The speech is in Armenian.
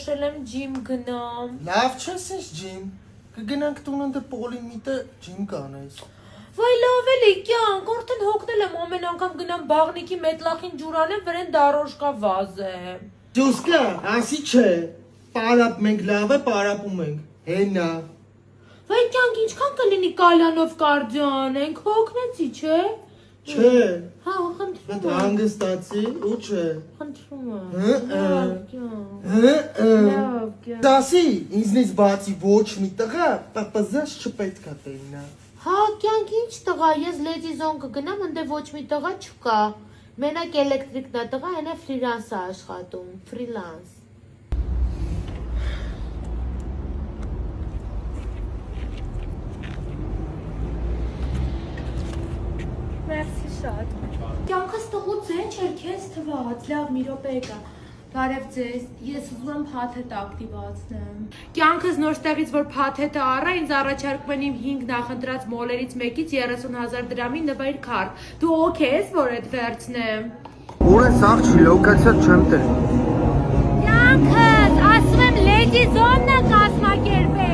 որոշել եմ ջիմ գնամ։ Լավ չես ինչ ջիմ։ Կգնանք տուն ընդ պոլիմիտը ջիմ կանես։ Վայ լավ էլի կյանք, արդեն հոգնել եմ ամեն անգամ գնամ բաղնիքի մետլախին ջուրանեմ, վրեն դարոշկա վազեմ։ Ջոսկա, ասի չէ։ Պարապ մենք լավ է պարապում ենք։ Հենա։ Վայ կյանք ինչքան կլինի կալյանով կարդիո անենք, հոգնեցի, չէ։ Չէ։ Հա, խնդրում Դե հանգստացի ու չէ։ Խնդրում եմ։ Հը։ Լավ կյանք։ Լավ կյանք։ Դասի ինձնից բացի ոչ մի տղա պապազաշ չպետք է տենա։ Հա, կյանք ինչ տղա, ես լեդի զոն կգնամ, ընդե ոչ մի տղա չկա։ Մենակ էլեկտրիկն է տղա, հենա ֆրիլանս է աշխատում, ֆրիլանս։ Մերսի շատ։ Կյանքս տղուց է չէր քեզ թված, լավ մի րոպե եկա։ Բարև ձեզ, ես ուզում եմ փաթեթ ակտիվացնեմ։ Կյանքս նոր տեղից որ փաթեթը առա, ինձ առաջարկում են իմ 5 նախընտրած մոլերից մեկից 30,000 դրամի նվեր քար։ Դու օքեյ ես, որ այդ վերցնեմ։ Ուր ես աղջի, լոկացիա չեմ տել։ Կյանքս, ասում եմ լեդի զոնն է կազմակերպել։